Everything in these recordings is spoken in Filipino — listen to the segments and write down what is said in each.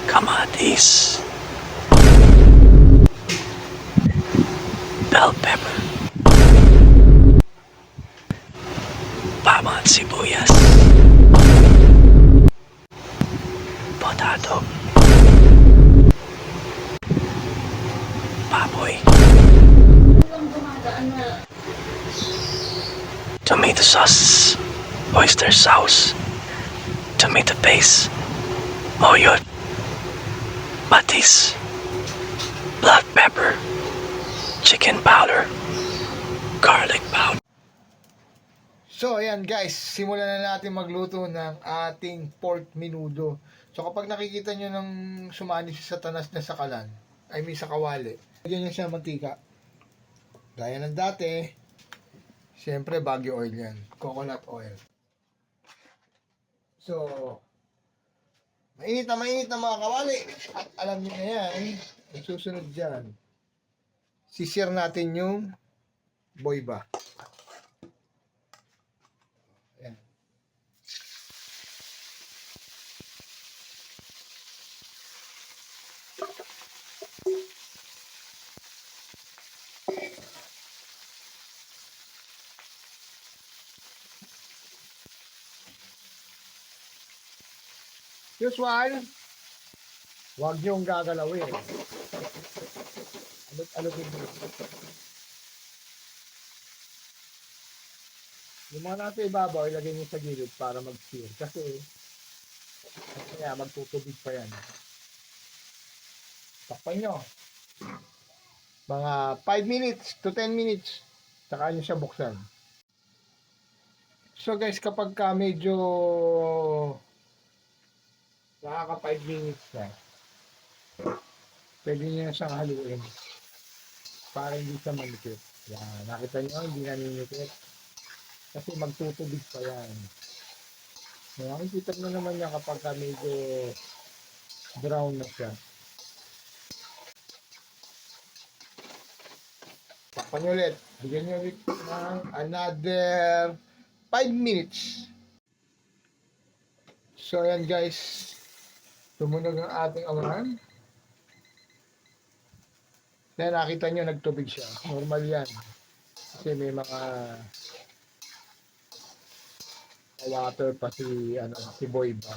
kamatis, bell pepper, bawang sibuyas, potato, baboy, tomato sauce, oyster sauce, tomato paste, oil, patis, black pepper, chicken powder, garlic powder. So, ayan guys, simulan na natin magluto ng ating pork menudo. So, kapag nakikita nyo ng sumani sa tanas na sakalan, sa kawali, lagyan nyo siya ng mantika. Gaya ng dati, siyempre Baguio oil yan, coconut oil. So, mainit na mga kawali. At alam nyo na yan, ang susunod dyan, sisir natin yung boyba. Ayan. Usual, huwag niyong gagalawin. Alog-alogin mo. Yung mga nasa ibabaw, ilagay niyo sa gilid para mag-sear. Kasi, kaya magtutubig pa yan. Takpan nyo. Mga 5 minutes to 10 minutes. Saka nyo siya buksan. So guys, kapag ka medyo nakaka 5 minutes na, pwede nyo na siyang haluin para hindi siya manikit. Yan, nakita nyo, hindi naninikit. Kasi magtutubig pa yan. Makikita mo naman yan kapag ka medyo brown na siya. Takpan nyo ulit. Bigyan nyo ulit ng another 5 minutes. So ayan guys, tumunog ang ating awahan. Then nakita nyo nagtubig siya. Normal yan. Kasi may mga water pa si Boy ba.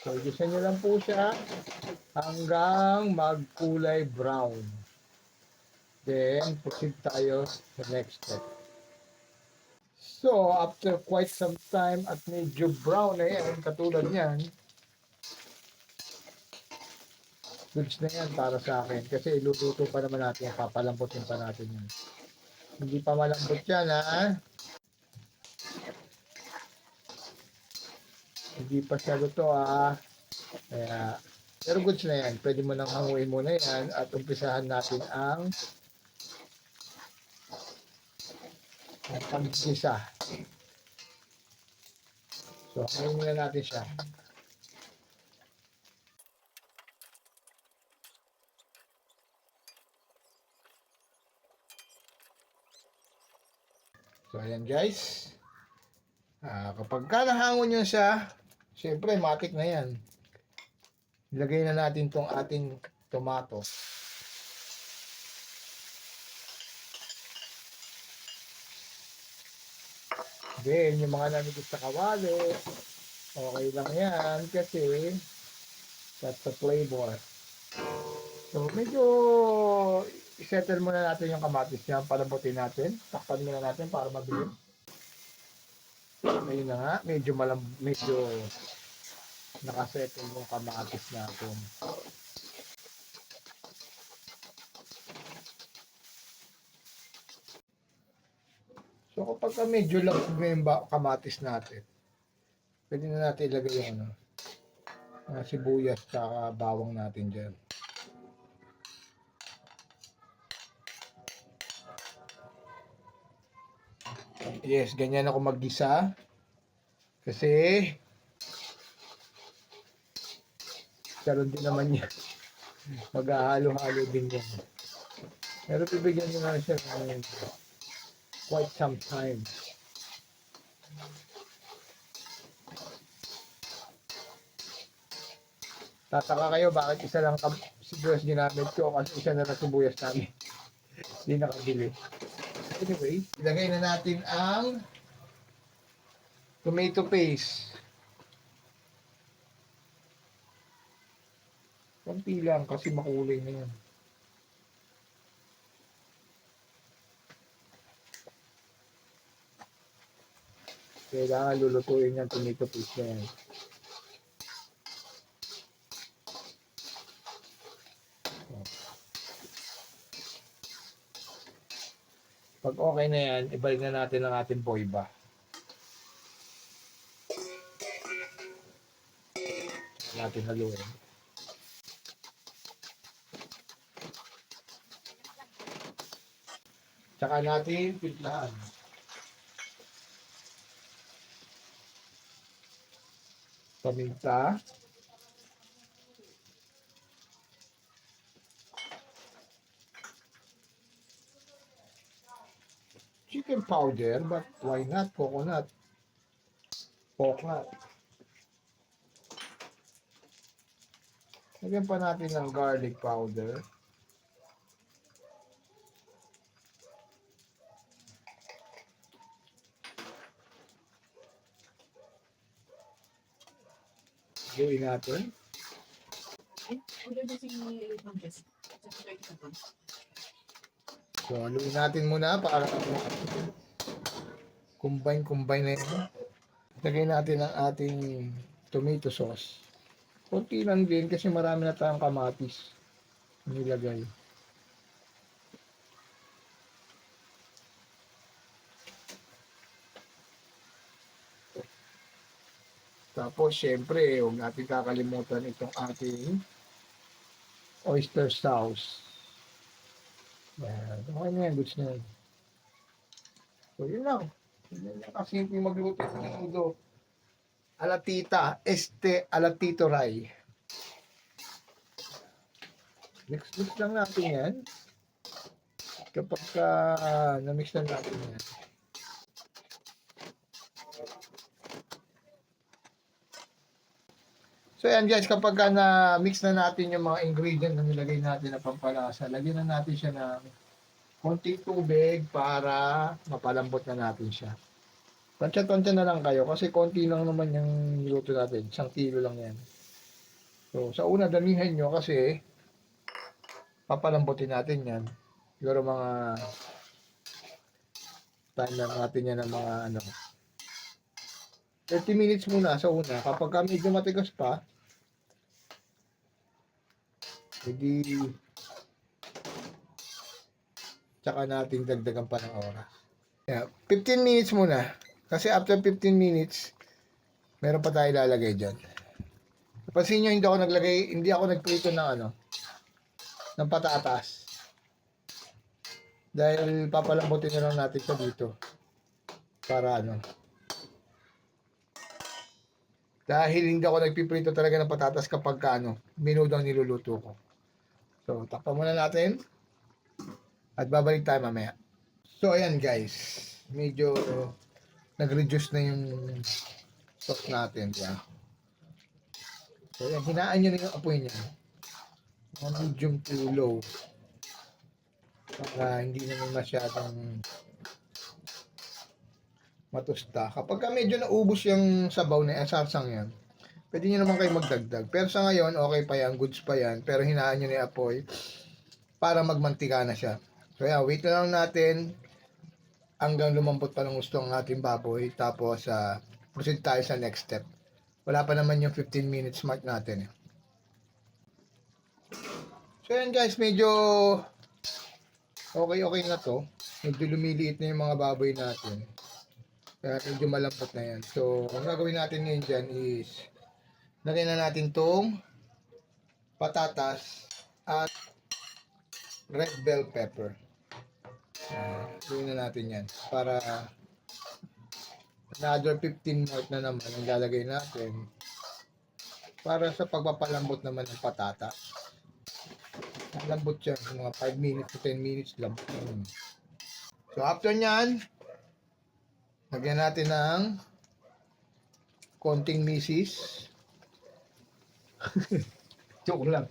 So igisa nyo lang po siya hanggang magkulay brown. Then proceed tayo sa next step. So after quite some time at medyo brown na yan, katulad yan, goods na yan para sa akin. Kasi iluluto pa naman natin, papalambutin pa natin yan. Hindi pa malambot yan ha. Hindi pa siya luto ha. Kaya, pero goods na yan. Pwede mo nang hanguin muna yan at umpisahan natin ang pagsisa. So, hanguin muna natin siya. So, ayan guys. Kapag ka nahangon nyo siya, syempre, matik na yan. Ilagay na natin tong ating tomato. Then, yung mga namigit sa kawali, okay lang yan kasi that's the flavor. So, medyo i-settle muna natin yung kamatis niya. Palambutin natin. Takpan muna natin para mabilis. Ayun na nga. Medyo nakasettle yung kamatis natin. So, kapag medyo lang yung kamatis natin, pwede na natin ilagay yung sibuyas at bawang natin dyan. Yes, ganyan ako maggisa. Kasi karon din naman yan. Mag-ahalo-halo din yan. Pero bibigyan nyo na siya ng quite some time. Tataka kayo bakit isa lang sibuyas ginamit ko kasi isa na lang sibuyas namin. Hindi nakabili. Anyway, ilagay na natin ang tomato paste. Konti lang kasi makulay na yan. Kailangan lulutuin yung tomato paste na yan. Pag okay na yan, ibalik na natin ang ating boiba. Natin haluin. Tsaka natin pitlaan. Paminta. Chicken powder, but why not coconut? Coconut. Lagyan pa natin ng garlic powder. Gawin natin. So, haluin natin muna para combine na ito. Lagay natin ang ating tomato sauce. Kunti lang din kasi marami na tayong kamatis nilagay. Tapos, syempre, huwag natin kakalimutan itong ating oyster sauce. Ayan. Okay na yan, goods na yan. So, yun lang. Yun lang kasi yung magluto ng menudo. Alatita, alatito ray. Mix lang natin yan. Kapag na-mix na natin yan. So yan guys, kapag na-mix na natin yung mga ingredient na nilagay natin na pampalasa, lagyan na natin siya ng konting tubig para mapalambot na natin siya. Tansya-tansya na lang kayo kasi konti lang naman yung niluto natin. 1 kilo lang yan. So sa una damihan nyo kasi papalambutin natin yan. Siguro mga time na natin yan ng mga 30 minutes muna sa una. Kapag medyo matigas pa, hindi tsaka natin dagdagan pa ng oras. Yeah, 15 minutes muna. Kasi after 15 minutes, meron pa tayo lalagay dyan. Pansin nyo, hindi ako nagprito ng ng patatas. Dahil papalambutin na lang natin siya dito. Para dahil hindi ako nagpiprito talaga ng patatas kapag menudo ang niluluto ko. So, takpan muna natin. At babalik tayo mamaya. So, ayan guys. Medyo nag-reduce na yung sauce natin. Yeah. So, ayan. Hinaan nyo na yung apoy niya. Medium to low. Para hindi naman masyadong matusta. Kapag medyo naubos yung sabaw na sarsang yan, pwede nyo naman kayo magdagdag. Pero sa ngayon, okay pa yan, goods pa yan. Pero hinaan nyo na yung apoy para magmantika na siya. So yan, wait na lang natin hanggang lumambot pa ng gusto ng ating baboy. Tapos, proceed tayo sa next step. Wala pa naman yung 15 minutes mark natin. So yan guys, medyo okay na to. Medyo lumiliit na yung mga baboy natin. Kaya medyo malambot na yan. So, ang gagawin natin ngayon dyan is lagyan na natin tong patatas at red bell pepper. Gawin na natin yan. Para another 15 minutes na naman ang lalagay natin para sa pagpapalambot naman ng patata. Lambot siya. Mga 5 minutes to 10 minutes lambot. So, after nyan, lagyan natin ng konting misis. Joke lang.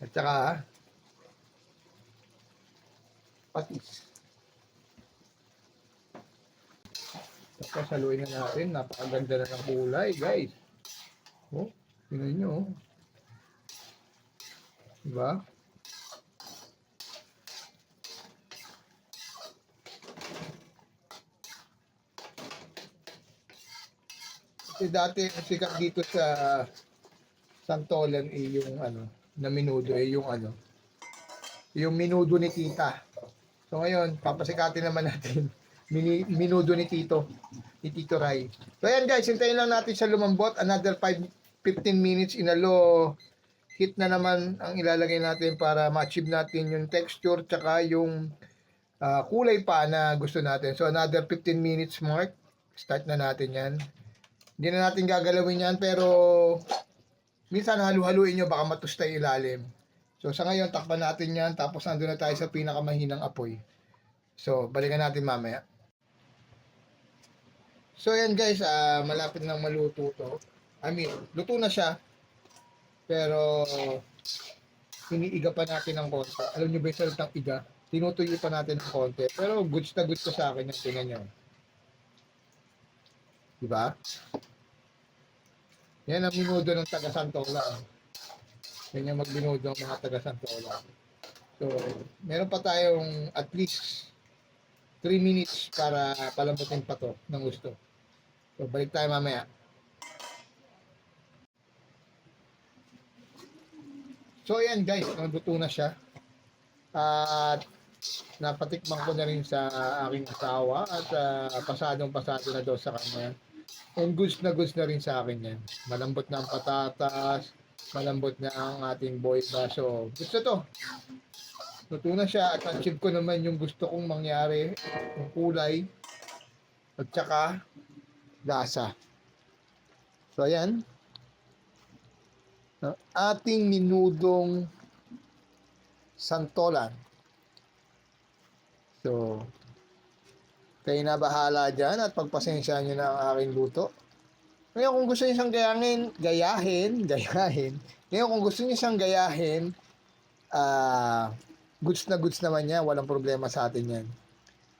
At saka, patis. Tapos haluin na natin. Napakaganda na ng kulay, guys. Oh, tingnan nyo. Oh. Diba? Kasi dati ang sikat dito sa Santolan yung na menudo yung menudo ni Tita. So ngayon, papasikatin naman natin menudo ni Tito Ray. So ayan guys, hintayin lang natin siya lumambot. Another 15 minutes in a low heat na naman ang ilalagay natin para ma-achieve natin yung texture tsaka yung kulay pa na gusto natin. So another 15 minutes mark. Start na natin yan. Hindi na natin gagalawin yan pero minsan halu-haluin nyo baka matusta yung ilalim. So sa ngayon takpan natin yan tapos nandun na tayo sa pinakamahinang apoy. So balikan natin mamaya. So yan guys, malapit nang maluto to. I mean, luto na siya. Pero iniiga pa natin ng konti. Alam nyo ba yung salitang iga? Tinutuyo pa natin ng konti. Pero goods na goods ko sa akin yung tingnan nyo. Diba? Yan ang minudo ng taga Santola. Yan yung magbinudo ng mga taga Santola. So, meron pa tayong at least 3 minutes para palambutin pa to ng gusto. So, balik tayo mamaya. So, ayan guys, naluto na siya. At napatikman ko na rin sa aking asawa at pasadong-pasado na daw sa kanya. And goods na rin sa akin yan. Malambot na ang patatas, malambot na ang ating boyba. So, gusto to. Luto na siya at achieve ko naman yung gusto kong mangyari, yung kulay at saka lasa. So, ayan. Ating minudong santolan. So, kayo na bahala dyan at pagpasensya nyo na ang aking luto. Ngayon kung gusto nyo siyang gayahin. Ngayon kung gusto nyo siyang gayahin, goods na goods naman yan, walang problema sa atin yan.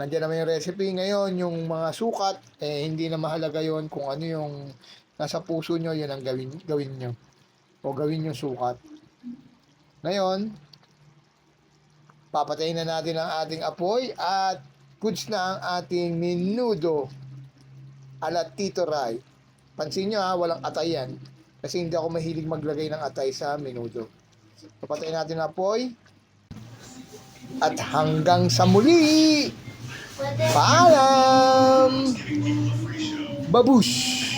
Nandiyan naman yung recipe. Ngayon, yung mga sukat, hindi na mahalaga yon kung ano yung nasa puso nyo, yun ang gawin nyo. O gawin yung sukat. Ngayon, papatayin na natin ang ating apoy at goods na ang ating menudo ala Tito Ray. Pansin nyo walang atay yan. Kasi hindi ako mahilig maglagay ng atay sa menudo. Papatayin natin ang apoy. At hanggang sa muli! Paalam! Babush!